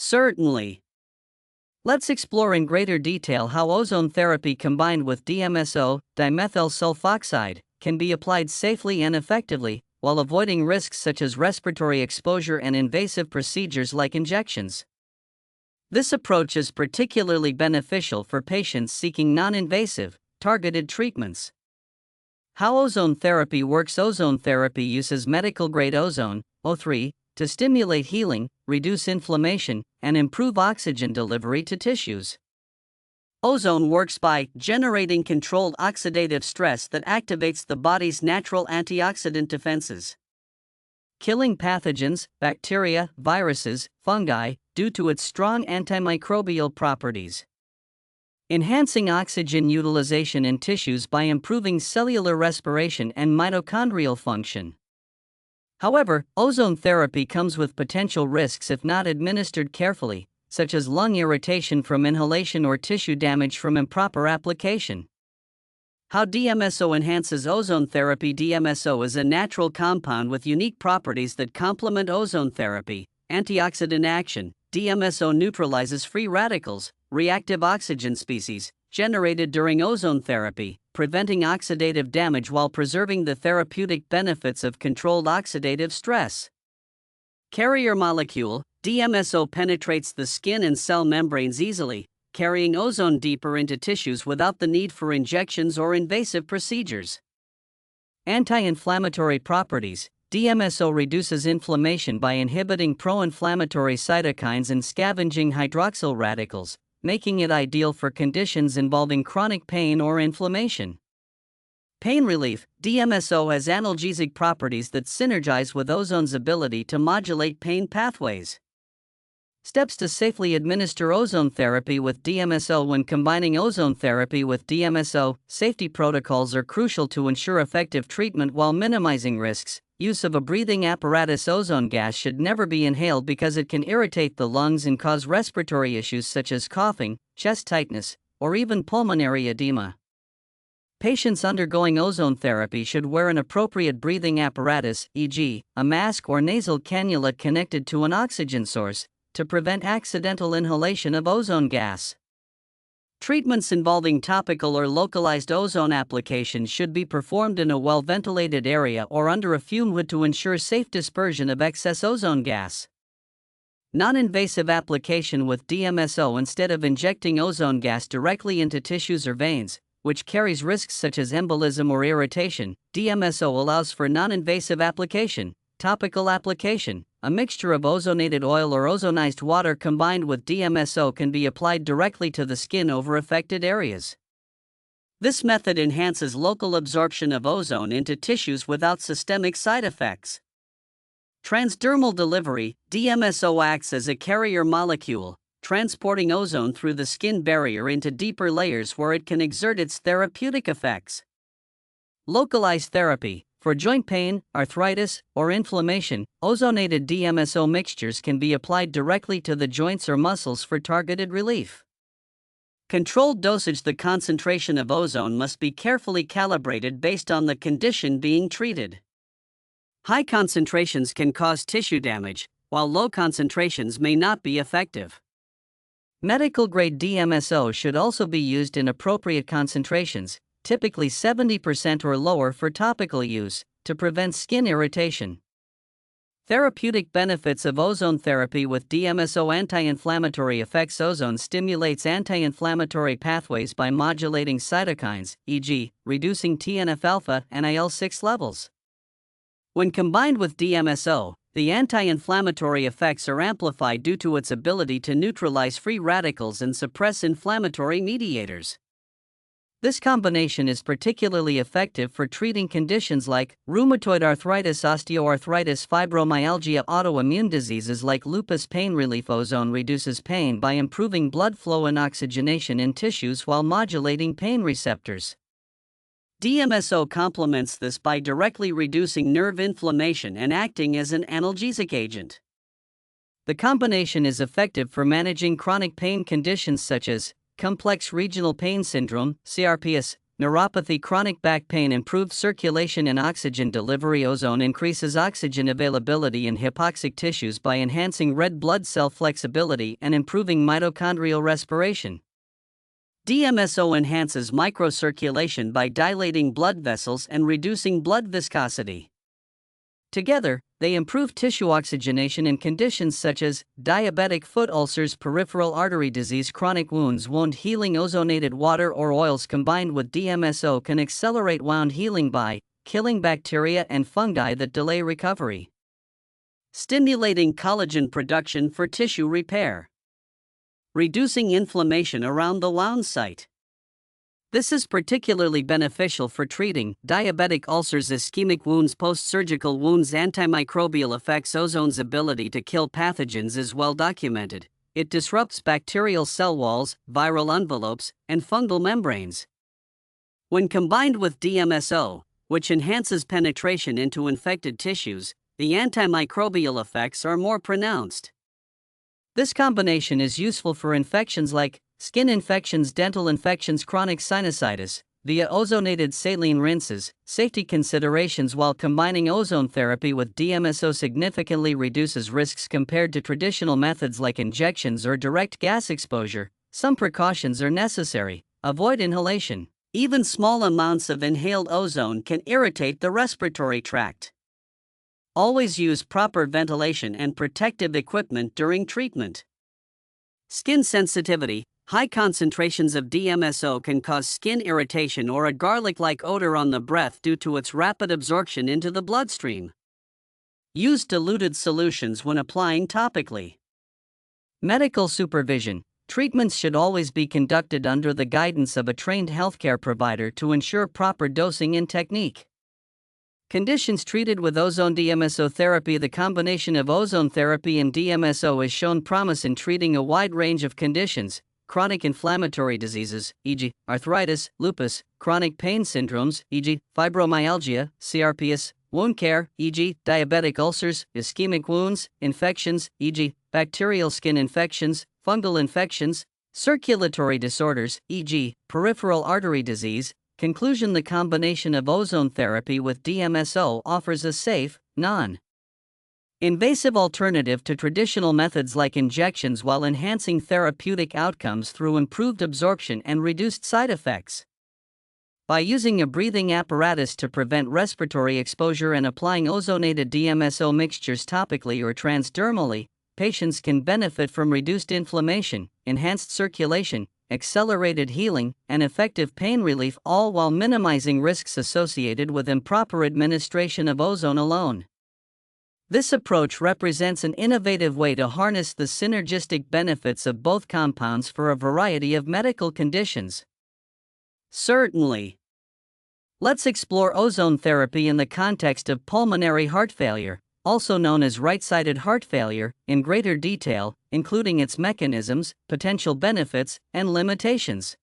Certainly. Let's explore in greater detail how ozone therapy combined with DMSO, dimethyl sulfoxide, can be applied safely and effectively, while avoiding risks such as respiratory exposure and invasive procedures like injections. This approach is particularly beneficial for patients seeking non-invasive, targeted treatments. How ozone therapy works. Ozone therapy uses medical-grade ozone, O3, to stimulate healing, reduce inflammation, and improve oxygen delivery to tissues. Ozone works by generating controlled oxidative stress that activates the body's natural antioxidant defenses, killing pathogens, bacteria, viruses, fungi, due to its strong antimicrobial properties. Enhancing oxygen utilization in tissues by improving cellular respiration and mitochondrial function. However, ozone therapy comes with potential risks if not administered carefully, such as lung irritation from inhalation or tissue damage from improper application. How DMSO enhances ozone therapy. DMSO is a natural compound with unique properties that complement ozone therapy. Antioxidant action. DMSO neutralizes free radicals, reactive oxygen species, generated during ozone therapy, preventing oxidative damage while preserving the therapeutic benefits of controlled oxidative stress. Carrier molecule. DMSO penetrates the skin and cell membranes easily, carrying ozone deeper into tissues without the need for injections or invasive procedures. Anti-inflammatory properties. DMSO reduces inflammation by inhibiting pro-inflammatory cytokines and scavenging hydroxyl radicals, making it ideal for conditions involving chronic pain or inflammation. Pain relief. DMSO has analgesic properties that synergize with ozone's ability to modulate pain pathways. Steps to safely administer ozone therapy with DMSO. When combining ozone therapy with DMSO, safety protocols are crucial to ensure effective treatment while minimizing risks. Use of a breathing apparatus. Ozone gas should never be inhaled because it can irritate the lungs and cause respiratory issues such as coughing, chest tightness, or even pulmonary edema. Patients undergoing ozone therapy should wear an appropriate breathing apparatus, e.g., a mask or nasal cannula connected to an oxygen source, to prevent accidental inhalation of ozone gas. Treatments involving topical or localized ozone applications should be performed in a well-ventilated area or under a fume hood to ensure safe dispersion of excess ozone gas. Non-invasive application with DMSO. Instead of injecting ozone gas directly into tissues or veins, which carries risks such as embolism or irritation, DMSO allows for non-invasive application. Topical application. A mixture of ozonated oil or ozonized water combined with DMSO can be applied directly to the skin over affected areas. This method enhances local absorption of ozone into tissues without systemic side effects. Transdermal delivery. DMSO acts as a carrier molecule, transporting ozone through the skin barrier into deeper layers where it can exert its therapeutic effects. Localized therapy. For joint pain, arthritis, or inflammation, ozonated DMSO mixtures can be applied directly to the joints or muscles for targeted relief. Controlled dosage. The concentration of ozone must be carefully calibrated based on the condition being treated. High concentrations can cause tissue damage, while low concentrations may not be effective. Medical-grade DMSO should also be used in appropriate concentrations, typically 70% or lower for topical use, to prevent skin irritation. Therapeutic benefits of ozone therapy with DMSO. Anti-inflammatory effects. Ozone stimulates anti-inflammatory pathways by modulating cytokines, e.g., reducing TNF-alpha and IL-6 levels. When combined with DMSO, the anti-inflammatory effects are amplified due to its ability to neutralize free radicals and suppress inflammatory mediators. This combination is particularly effective for treating conditions like rheumatoid arthritis, osteoarthritis, fibromyalgia, autoimmune diseases like lupus. Pain relief. Ozone reduces pain by improving blood flow and oxygenation in tissues while modulating pain receptors. DMSO complements this by directly reducing nerve inflammation and acting as an analgesic agent. The combination is effective for managing chronic pain conditions such as complex regional pain syndrome, CRPS, neuropathy, chronic back pain, improved circulation and oxygen delivery. Ozone increases oxygen availability in hypoxic tissues by enhancing red blood cell flexibility and improving mitochondrial respiration. DMSO enhances microcirculation by dilating blood vessels and reducing blood viscosity. Together, they improve tissue oxygenation in conditions such as diabetic foot ulcers, peripheral artery disease, chronic wounds. Wound healing. Ozonated water or oils combined with DMSO can accelerate wound healing by killing bacteria and fungi that delay recovery, stimulating collagen production for tissue repair, reducing inflammation around the wound site. This is particularly beneficial for treating diabetic ulcers, ischemic wounds, post-surgical wounds. Antimicrobial effects. Ozone's ability to kill pathogens is well documented. It disrupts bacterial cell walls, viral envelopes, and fungal membranes. When combined with DMSO, which enhances penetration into infected tissues, the antimicrobial effects are more pronounced. This combination is useful for infections like skin infections, dental infections, chronic sinusitis, via ozonated saline rinses. Safety considerations. While combining ozone therapy with DMSO significantly reduces risks compared to traditional methods like injections or direct gas exposure, some precautions are necessary. Avoid inhalation. Even small amounts of inhaled ozone can irritate the respiratory tract. Always use proper ventilation and protective equipment during treatment. Skin sensitivity. High concentrations of DMSO can cause skin irritation or a garlic-like odor on the breath due to its rapid absorption into the bloodstream. Use diluted solutions when applying topically. Medical supervision. Treatments should always be conducted under the guidance of a trained healthcare provider to ensure proper dosing and technique. Conditions treated with ozone DMSO therapy. The combination of ozone therapy and DMSO has shown promise in treating a wide range of conditions: chronic inflammatory diseases, e.g., arthritis, lupus, chronic pain syndromes, e.g., fibromyalgia, CRPS, wound care, e.g., diabetic ulcers, ischemic wounds, infections, e.g., bacterial skin infections, fungal infections, circulatory disorders, e.g., peripheral artery disease. Conclusion: the combination of ozone therapy with DMSO offers a safe, non-invasive alternative to traditional methods like injections while enhancing therapeutic outcomes through improved absorption and reduced side effects. By using a breathing apparatus to prevent respiratory exposure and applying ozonated DMSO mixtures topically or transdermally, patients can benefit from reduced inflammation, enhanced circulation, accelerated healing, and effective pain relief, all while minimizing risks associated with improper administration of ozone alone. This approach represents an innovative way to harness the synergistic benefits of both compounds for a variety of medical conditions. Certainly. Let's explore ozone therapy in the context of pulmonary heart failure, also known as right-sided heart failure, in greater detail, including its mechanisms, potential benefits, and limitations.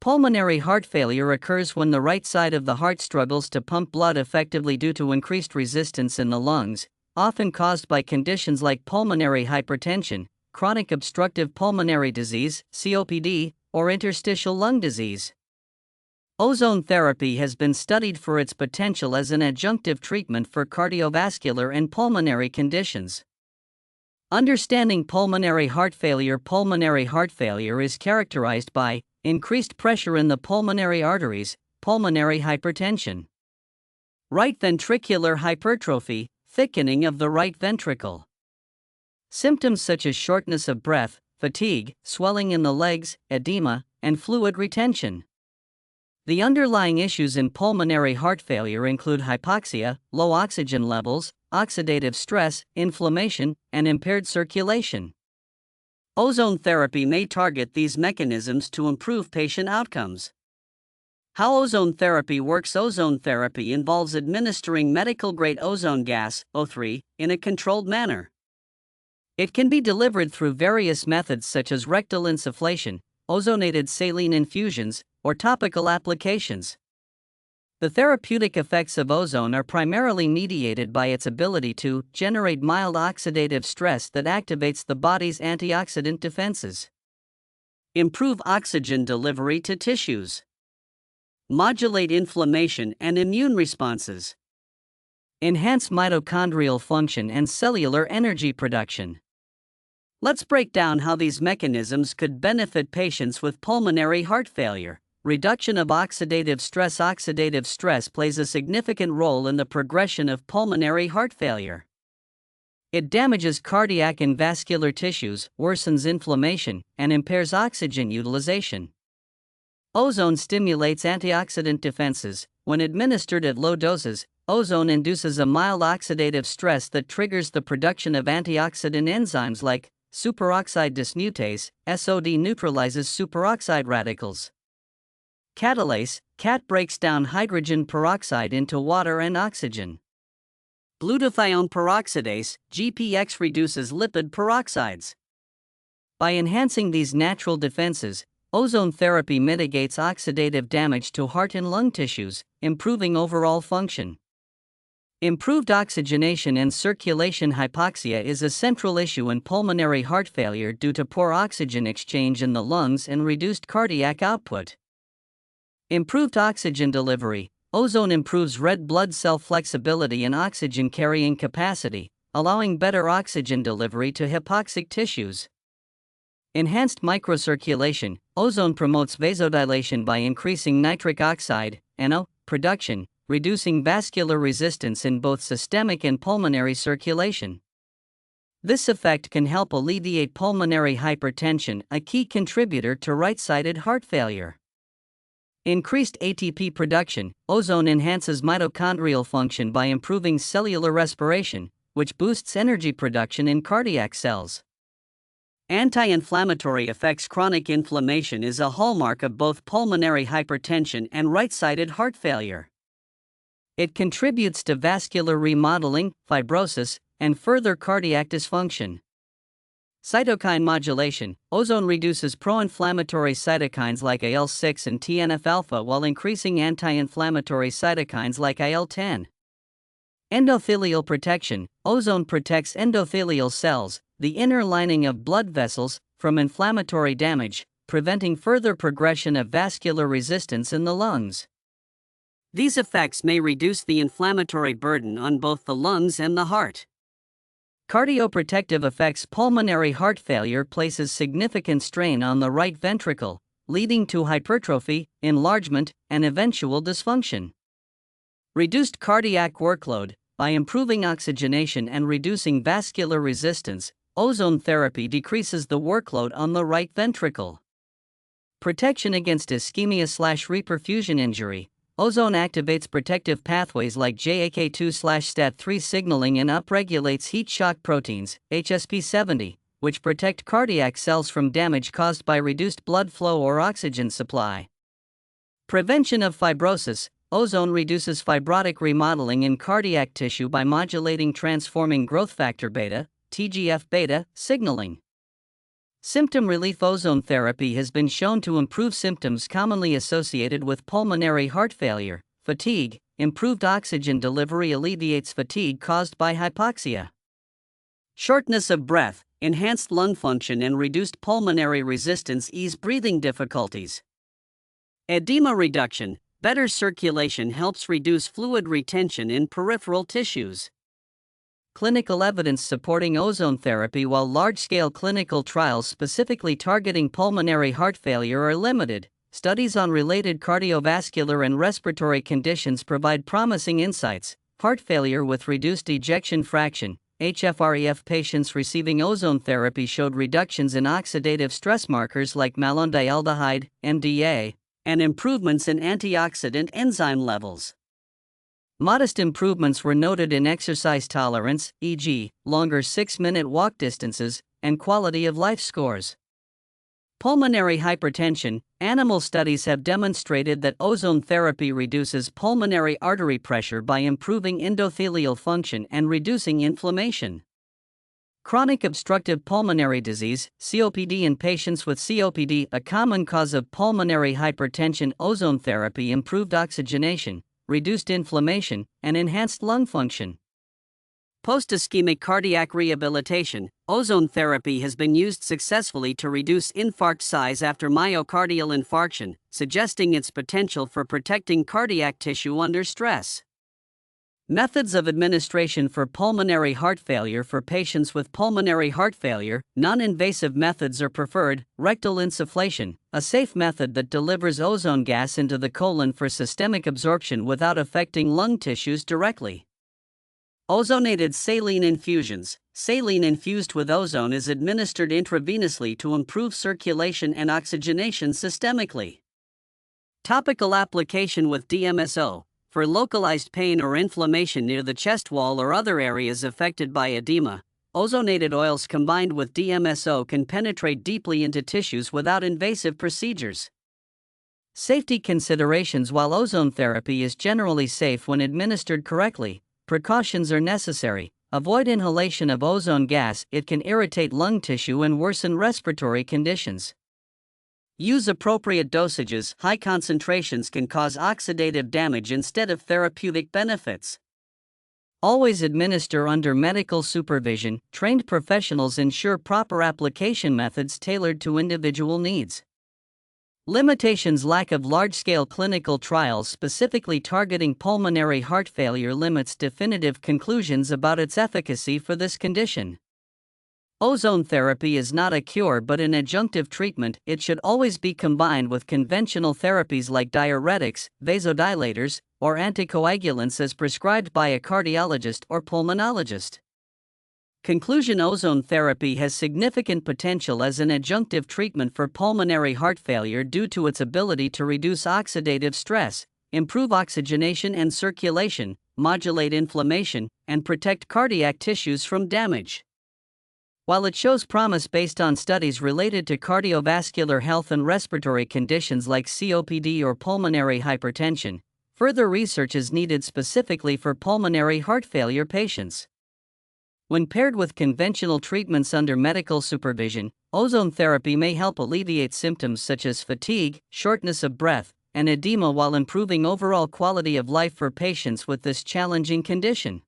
Pulmonary heart failure occurs when the right side of the heart struggles to pump blood effectively due to increased resistance in the lungs, often caused by conditions like pulmonary hypertension, chronic obstructive pulmonary disease, COPD, or interstitial lung disease. Ozone therapy has been studied for its potential as an adjunctive treatment for cardiovascular and pulmonary conditions. Understanding pulmonary heart failure. Pulmonary heart failure is characterized by increased pressure in the pulmonary arteries, pulmonary hypertension, right ventricular hypertrophy, thickening of the right ventricle. Symptoms such as shortness of breath, fatigue, swelling in the legs, edema, and fluid retention. The underlying issues in pulmonary heart failure include hypoxia, low oxygen levels, oxidative stress, inflammation, and impaired circulation. Ozone therapy may target these mechanisms to improve patient outcomes. How ozone therapy works. Ozone therapy involves administering medical-grade ozone gas, O3, in a controlled manner. It can be delivered through various methods such as rectal insufflation, ozonated saline infusions, or topical applications. The therapeutic effects of ozone are primarily mediated by its ability to generate mild oxidative stress that activates the body's antioxidant defenses, improve oxygen delivery to tissues, modulate inflammation and immune responses, enhance mitochondrial function and cellular energy production. Let's break down how these mechanisms could benefit patients with pulmonary heart failure. Reduction of oxidative stress. Oxidative stress plays a significant role in the progression of pulmonary heart failure. It damages cardiac and vascular tissues, worsens inflammation, and impairs oxygen utilization. Ozone stimulates antioxidant defenses. When administered at low doses, ozone induces a mild oxidative stress that triggers the production of antioxidant enzymes like superoxide dismutase. SOD neutralizes superoxide radicals. Catalase, CAT breaks down hydrogen peroxide into water and oxygen. Glutathione peroxidase, GPX reduces lipid peroxides. By enhancing these natural defenses, ozone therapy mitigates oxidative damage to heart and lung tissues, improving overall function. Improved oxygenation and circulation. Hypoxia is a central issue in pulmonary heart failure due to poor oxygen exchange in the lungs and reduced cardiac output. Improved oxygen delivery. Ozone improves red blood cell flexibility and oxygen carrying capacity, allowing better oxygen delivery to hypoxic tissues. Enhanced microcirculation. Ozone promotes vasodilation by increasing nitric oxide (NO) production, reducing vascular resistance in both systemic and pulmonary circulation. This effect can help alleviate pulmonary hypertension, a key contributor to right-sided heart failure. Increased ATP production. Ozone enhances mitochondrial function by improving cellular respiration, which boosts energy production in cardiac cells. Anti-inflammatory effects. Chronic inflammation is a hallmark of both pulmonary hypertension and right-sided heart failure. It contributes to vascular remodeling, fibrosis, and further cardiac dysfunction. Cytokine modulation. Ozone reduces pro-inflammatory cytokines like IL-6 and TNF-alpha while increasing anti-inflammatory cytokines like IL-10. Endothelial protection. Ozone protects endothelial cells, the inner lining of blood vessels, from inflammatory damage, preventing further progression of vascular resistance in the lungs. These effects may reduce the inflammatory burden on both the lungs and the heart. Cardioprotective effects. Pulmonary heart failure places significant strain on the right ventricle, leading to hypertrophy, enlargement, and eventual dysfunction. Reduced cardiac workload. By improving oxygenation and reducing vascular resistance, ozone therapy decreases the workload on the right ventricle. Protection against ischemia/reperfusion injury. Ozone activates protective pathways like JAK2/STAT3 signaling and upregulates heat shock proteins, HSP70, which protect cardiac cells from damage caused by reduced blood flow or oxygen supply. Prevention of fibrosis. Ozone reduces fibrotic remodeling in cardiac tissue by modulating transforming growth factor beta, TGF-beta, signaling. Symptom relief. Ozone therapy has been shown to improve symptoms commonly associated with pulmonary heart failure. Fatigue. Improved oxygen delivery alleviates fatigue caused by hypoxia. Shortness of breath. Enhanced lung function and reduced pulmonary resistance ease breathing difficulties. Edema reduction. Better circulation helps reduce fluid retention in peripheral tissues. Clinical evidence supporting ozone therapy. While large-scale clinical trials specifically targeting pulmonary heart failure are limited, studies on related cardiovascular and respiratory conditions provide promising insights. Heart failure with reduced ejection fraction, HFrEF. Patients receiving ozone therapy showed reductions in oxidative stress markers like malondialdehyde, MDA, and improvements in antioxidant enzyme levels. Modest improvements were noted in exercise tolerance, e.g., longer 6-minute walk distances, and quality of life scores. Pulmonary hypertension. Animal studies have demonstrated that ozone therapy reduces pulmonary artery pressure by improving endothelial function and reducing inflammation. Chronic obstructive pulmonary disease, COPD. In patients with COPD, a common cause of pulmonary hypertension, ozone therapy improved oxygenation, reduced inflammation, and enhanced lung function. Post-ischemic cardiac rehabilitation, ozone therapy has been used successfully to reduce infarct size after myocardial infarction, suggesting its potential for protecting cardiac tissue under stress. Methods of administration for pulmonary heart failure. For patients with pulmonary heart failure, non-invasive methods are preferred. Rectal insufflation, a safe method that delivers ozone gas into the colon for systemic absorption without affecting lung tissues directly. Ozonated saline infusions. Saline infused with ozone is administered intravenously to improve circulation and oxygenation systemically. Topical application with DMSO. For localized pain or inflammation near the chest wall or other areas affected by edema, ozonated oils combined with DMSO can penetrate deeply into tissues without invasive procedures. Safety considerations. While ozone therapy is generally safe when administered correctly, precautions are necessary. Avoid inhalation of ozone gas, it can irritate lung tissue and worsen respiratory conditions. Use appropriate dosages. High concentrations can cause oxidative damage instead of therapeutic benefits. Always administer under medical supervision. Trained professionals ensure proper application methods tailored to individual needs. Limitations. Lack of large-scale clinical trials specifically targeting pulmonary heart failure limits definitive conclusions about its efficacy for this condition. Ozone therapy is not a cure but an adjunctive treatment. It should always be combined with conventional therapies like diuretics, vasodilators, or anticoagulants as prescribed by a cardiologist or pulmonologist. Conclusion: ozone therapy has significant potential as an adjunctive treatment for pulmonary heart failure due to its ability to reduce oxidative stress, improve oxygenation and circulation, modulate inflammation, and protect cardiac tissues from damage. While it shows promise based on studies related to cardiovascular health and respiratory conditions like COPD or pulmonary hypertension, further research is needed specifically for pulmonary heart failure patients. When paired with conventional treatments under medical supervision, ozone therapy may help alleviate symptoms such as fatigue, shortness of breath, and edema while improving overall quality of life for patients with this challenging condition.